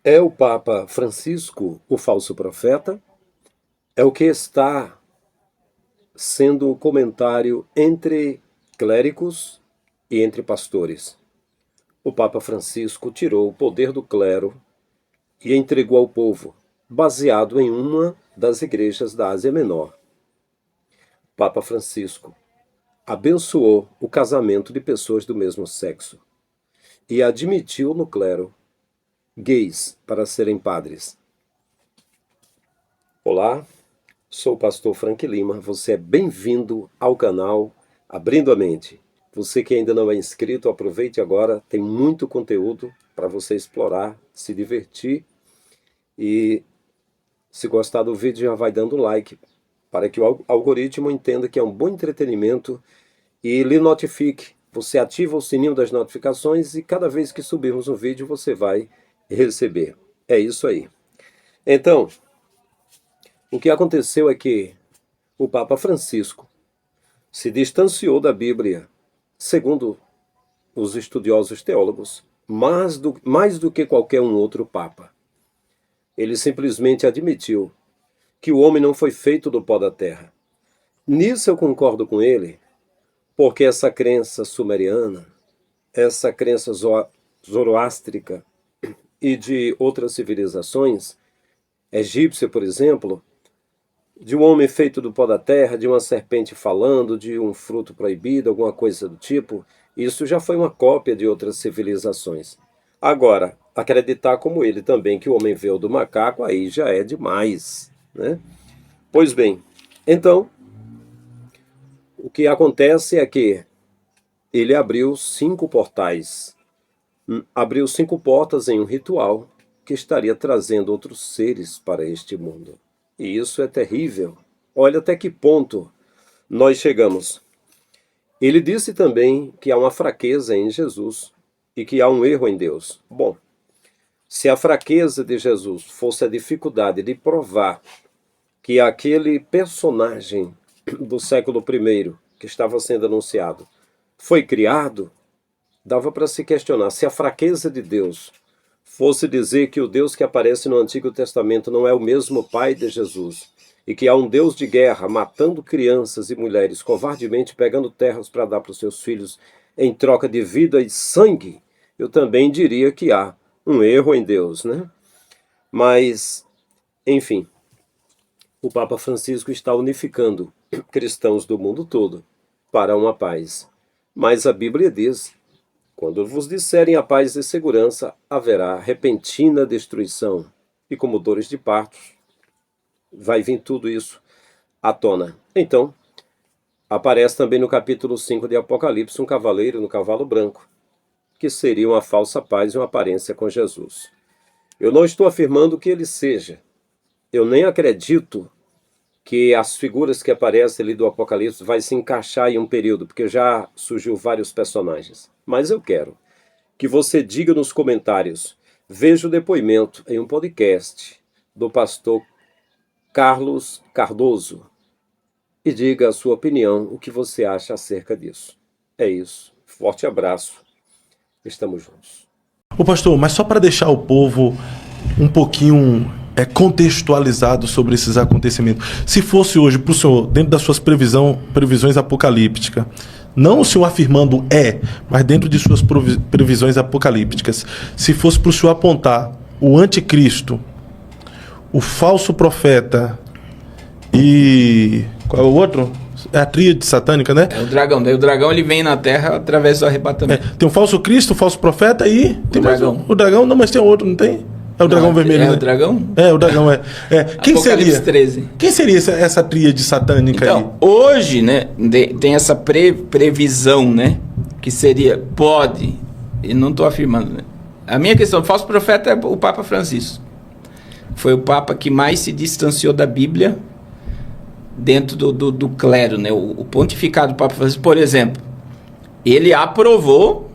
É o Papa Francisco o falso profeta? É o que está sendo um comentário entre clérigos e entre pastores. O Papa Francisco tirou o poder do clero e entregou ao povo, baseado em uma das igrejas da Ásia Menor. Papa Francisco abençoou o casamento de pessoas do mesmo sexo e admitiu no clero gays para serem padres. Olá, sou o pastor Frank Lima, você é bem-vindo ao canal Abrindo a Mente. Você que ainda não é inscrito, aproveite agora, tem muito conteúdo para você explorar, se divertir e se gostar do vídeo já vai dando like para que o algoritmo entenda que é um bom entretenimento e lhe notifique. Você ativa o sininho das notificações e cada vez que subirmos um vídeo você vai receber. É isso aí. Então, o que aconteceu é que o Papa Francisco se distanciou da Bíblia, segundo os estudiosos teólogos, mais do que qualquer um outro Papa. Ele simplesmente admitiu que o homem não foi feito do pó da terra. Nisso eu concordo com ele, porque essa crença sumeriana, essa crença zoroástrica e de outras civilizações, egípcia, por exemplo, de um homem feito do pó da terra, de uma serpente falando, de um fruto proibido, alguma coisa do tipo, isso já foi uma cópia de outras civilizações. Agora, acreditar como ele também que o homem veio do macaco, aí já é demais, né? Pois bem, então, o que acontece é que ele abriu 5 portais, abriu 5 portas em um ritual que estaria trazendo outros seres para este mundo. E isso é terrível. Olha até que ponto nós chegamos. Ele disse também que há uma fraqueza em Jesus e que há um erro em Deus. Bom, se a fraqueza de Jesus fosse a dificuldade de provar que aquele personagem do século I que estava sendo anunciado foi criado, dava para se questionar se a fraqueza de Deus fosse dizer que o Deus que aparece no Antigo Testamento não é o mesmo Pai de Jesus e que há um Deus de guerra matando crianças e mulheres, covardemente pegando terras para dar para os seus filhos em troca de vida e sangue, eu também diria que há um erro em Deus, né? Mas, enfim, o Papa Francisco está unificando cristãos do mundo todo para uma paz. Mas a Bíblia diz: quando vos disserem a paz e segurança, haverá repentina destruição. E como dores de parto, vai vir tudo isso à tona. Então, aparece também no capítulo 5 de Apocalipse um cavaleiro no cavalo branco, que seria uma falsa paz e uma aparência com Jesus. Eu não estou afirmando que ele seja. Eu nem acredito que as figuras que aparecem ali do Apocalipse vai se encaixar em um período, porque já surgiu vários personagens. Mas eu quero que você diga nos comentários, veja o depoimento em um podcast do pastor Carlos Cardoso e diga a sua opinião, o que você acha acerca disso. É isso. Forte abraço. Estamos juntos. Ô pastor, mas só para deixar o povo um pouquinho contextualizado sobre esses acontecimentos. Se fosse hoje para o senhor, dentro das suas previsões apocalípticas, não o senhor afirmando mas dentro de suas previsões apocalípticas, se fosse para o senhor apontar o anticristo, o falso profeta e... qual é o outro? É a tríade satânica, né? É o dragão. Daí o dragão ele vem na Terra através do arrebatamento. Tem o falso Cristo, o falso profeta e... tem o dragão. O dragão, não, mas tem outro, não tem? É o dragão vermelho, né? O dragão? É, o dragão Quem seria? 13. Quem seria essa tríade satânica aí? Então, hoje, né, tem essa previsão, né, que seria, pode, e não estou afirmando, né? A minha questão, o falso profeta é o Papa Francisco. Foi o Papa que mais se distanciou da Bíblia dentro do clero, né? O pontificado do Papa Francisco, por exemplo, ele aprovou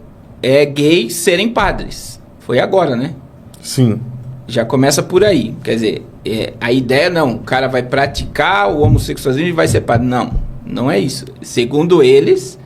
gays serem padres. Foi agora, né? Sim. Já começa por aí. Quer dizer, a ideia não, o cara vai praticar o homossexualismo e vai ser padre. Não, não é isso. Segundo eles,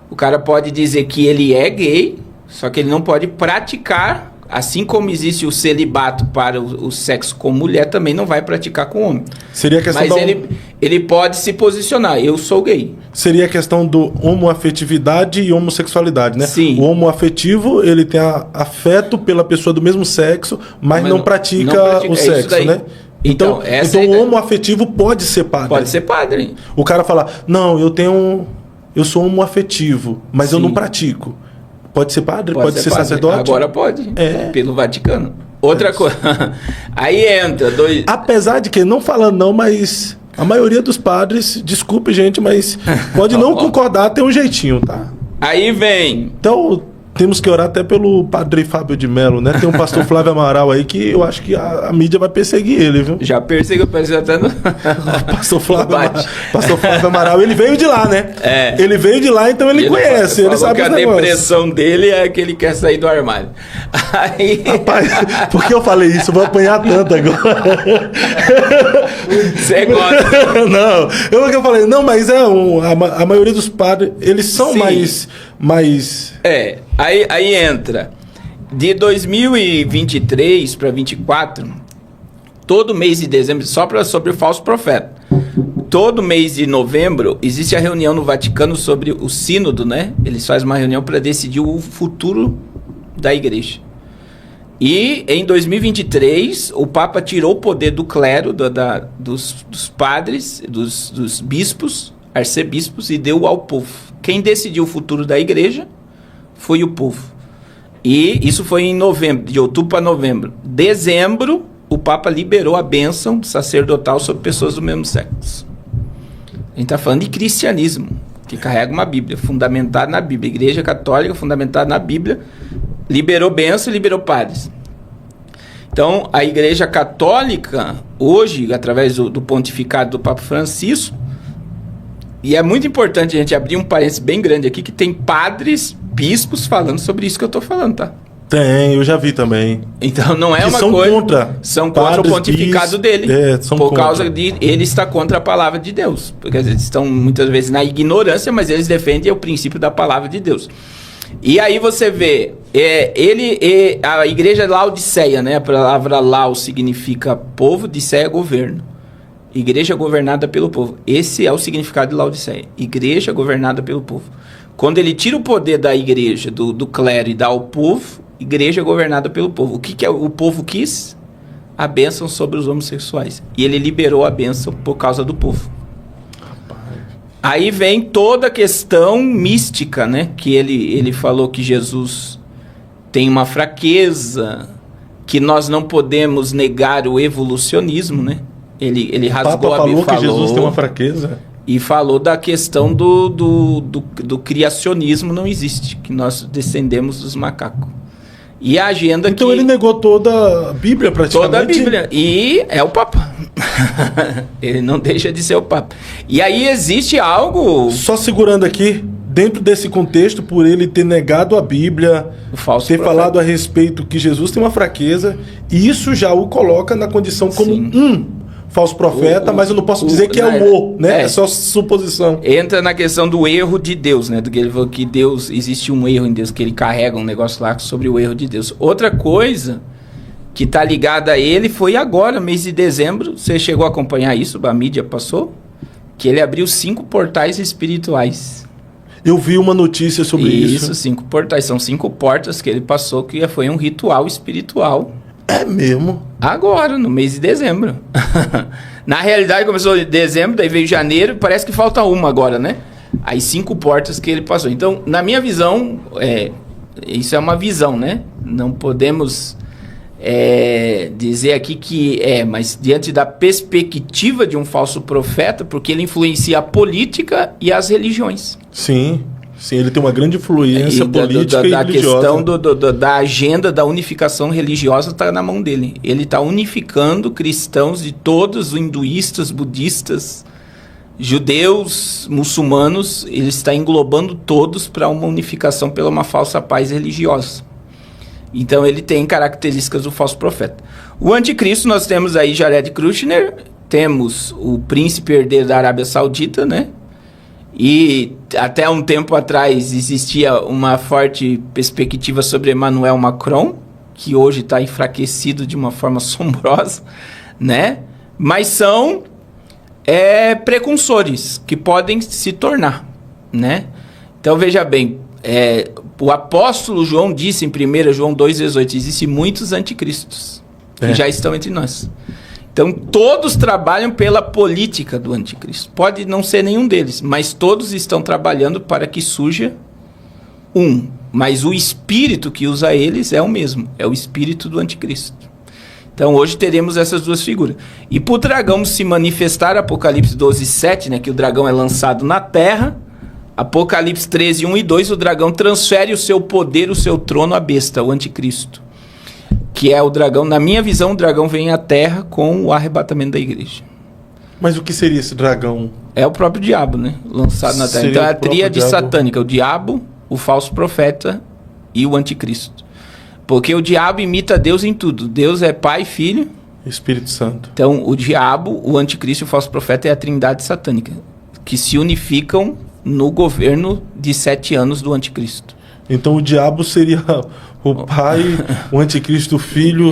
o cara pode dizer que ele é gay, só que ele não pode praticar Assim como existe o celibato para o sexo com mulher, também não vai praticar com homem. Seria a questão Mas ele pode se posicionar, eu sou gay. Seria a questão do homoafetividade e homossexualidade, né? Sim. O homoafetivo, ele tem afeto pela pessoa do mesmo sexo, mas não pratica o sexo, né? Então o homoafetivo pode ser padre. Pode ser padre. O cara fala, não, eu sou homoafetivo, mas eu não pratico. Pode ser padre? Pode ser padre. sacerdote? Agora pode, pelo Vaticano. Outra coisa, aí entra... Apesar de que, não falando não, mas a maioria dos padres, desculpe gente, mas pode não concordar, tem um jeitinho, tá? Aí vem... Então... Temos que orar até pelo padre Fábio de Mello, né? Tem um pastor Flávio Amaral aí que eu acho que a mídia vai perseguir ele, viu? Já perseguiu, parece até no... pastor Flávio Amaral, ele veio de lá, né? Ele veio de lá, então ele conhece, ele sabe que a depressão dele é que ele quer sair do armário. Aí... Rapaz, por que eu falei isso? Eu vou apanhar tanto agora. Você gosta? Não, eu falei, não, mas a maioria dos padres, eles são mais... Aí entra de 2023 para 2024, todo mês de dezembro, sobre o falso profeta, todo mês de novembro existe a reunião no Vaticano sobre o sínodo, né? Eles fazem uma reunião para decidir o futuro da igreja. E em 2023 o Papa tirou o poder do clero, dos padres, dos bispos, arcebispos, e deu ao povo. Quem decidiu o futuro da igreja foi o povo. E isso foi em novembro, de outubro para novembro. Dezembro, o Papa liberou a bênção sacerdotal sobre pessoas do mesmo sexo. A gente está falando de cristianismo, que carrega uma Bíblia, fundamentada na Bíblia. Igreja Católica, fundamentada na Bíblia, liberou bênção e liberou padres. Então, a Igreja Católica, hoje, através do pontificado do Papa Francisco, e é muito importante a gente abrir um parênteses bem grande aqui, que tem padres, bispos falando sobre isso que eu estou falando, tá? Tem, eu já vi também. Então não é que uma são coisa... Contra. São contra o pontificado dele. Por causa de... Ele está contra a palavra de Deus. Porque eles estão muitas vezes na ignorância, mas eles defendem o princípio da palavra de Deus. E aí você vê... a igreja Laodiceia, né? A palavra Lau significa povo, Diceia governo. Igreja governada pelo povo. Esse é o significado de Laodiceia. Igreja governada pelo povo. Quando ele tira o poder da igreja, do clero, e dá ao povo, igreja governada pelo povo. O que o povo quis? A bênção sobre os homossexuais. E ele liberou a bênção por causa do povo. Aí vem toda a questão mística, né? Que ele falou que Jesus tem uma fraqueza, que nós não podemos negar o evolucionismo, né? Ele rasgou a Bíblia. Falou que Jesus tem uma fraqueza. E falou da questão do criacionismo não existe, que nós descendemos dos macacos. E a agenda então ele negou toda a Bíblia praticamente? Toda a Bíblia. E é o Papa. Ele não deixa de ser o Papa. E aí existe algo... Só segurando aqui, dentro desse contexto, por ele ter negado a Bíblia, ter falado a respeito que Jesus tem uma fraqueza, isso já o coloca na condição como falso profeta, mas eu não posso dizer que né? É só suposição. Entra na questão do erro de Deus, né? Do que ele falou que Deus, existe um erro em Deus, que ele carrega um negócio lá sobre o erro de Deus. Outra coisa que está ligada a ele foi agora, mês de dezembro, você chegou a acompanhar isso, a mídia passou, que ele abriu 5 portais espirituais. Eu vi uma notícia sobre isso. Isso, 5 portais, são 5 portas que ele passou, que foi um ritual espiritual. É mesmo? Agora, no mês de dezembro. Na realidade, começou em dezembro, daí veio janeiro, parece que falta uma agora, né? Aí 5 portas que ele passou. Então, na minha visão, isso é uma visão, né? Não podemos dizer aqui que mas diante da perspectiva de um falso profeta, porque ele influencia a política e as religiões. Sim. Sim, ele tem uma grande influência política e religiosa. A questão da agenda da unificação religiosa está na mão dele. Ele está unificando cristãos de todos, hinduístas, budistas, judeus, muçulmanos. Ele está englobando todos para uma unificação pela uma falsa paz religiosa. Então ele tem características do falso profeta. O anticristo, nós temos aí Jared Kushner, temos o príncipe herdeiro da Arábia Saudita, né? E até um tempo atrás existia uma forte perspectiva sobre Emmanuel Macron, que hoje está enfraquecido de uma forma assombrosa, né? Mas são precursores que podem se tornar, né? Então, veja bem, o apóstolo João disse em 1 João 2,18, existem muitos anticristos que já estão entre nós. Então, todos trabalham pela política do anticristo. Pode não ser nenhum deles, mas todos estão trabalhando para que surja um. Mas o espírito que usa eles é o mesmo, é o espírito do anticristo. Então, hoje teremos essas duas figuras. E para o dragão se manifestar, Apocalipse 12:7, né, que o dragão é lançado na terra, Apocalipse 13:1 e 2, o dragão transfere o seu poder, o seu trono à besta, o anticristo. Que é o dragão, na minha visão, o dragão vem à terra com o arrebatamento da igreja. Mas o que seria esse dragão? É o próprio diabo, né? Lançado na terra. Seria Então é a o próprio tríade diabo. satânica, o diabo, o falso profeta e o anticristo. Porque o diabo imita Deus em tudo. Deus é Pai, Filho. Espírito Santo. Então o diabo, o anticristo e o falso profeta é a trindade satânica, que se unificam no governo de 7 anos do anticristo. Então o diabo seria o pai, o anticristo o filho.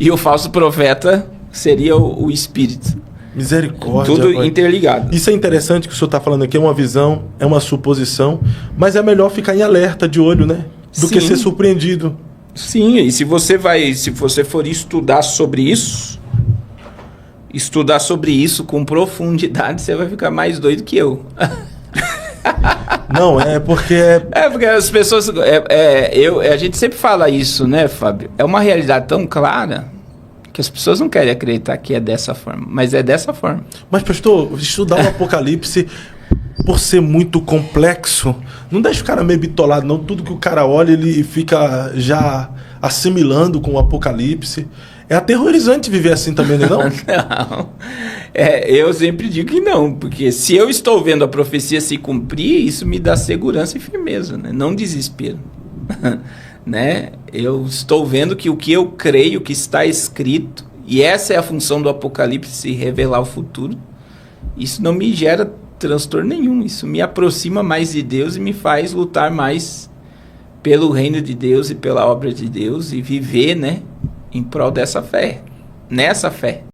E o falso profeta seria o espírito. Misericórdia. Tudo pai. interligado. Isso é interessante que o senhor está falando aqui, é uma visão, é uma suposição, mas é melhor ficar em alerta de olho, né? Do que Sim. ser surpreendido. Sim, e se você for estudar sobre isso com profundidade, você vai ficar mais doido que eu. Não, é porque... Porque as pessoas... a gente sempre fala isso, né, Fábio? É uma realidade tão clara que as pessoas não querem acreditar que é dessa forma, mas é dessa forma. Mas, pastor, estudar o Apocalipse, por ser muito complexo, não deixa o cara meio bitolado, não. Tudo que o cara olha, ele fica já assimilando com o Apocalipse. É aterrorizante viver assim também, não é? Não. Eu sempre digo que não, porque se eu estou vendo a profecia se cumprir, isso me dá segurança e firmeza, né? Não desespero. Né? Eu estou vendo que o que eu creio que está escrito, e essa é a função do Apocalipse, se revelar o futuro, isso não me gera transtorno nenhum, isso me aproxima mais de Deus e me faz lutar mais pelo reino de Deus e pela obra de Deus e viver, né, em prol dessa fé, nessa fé.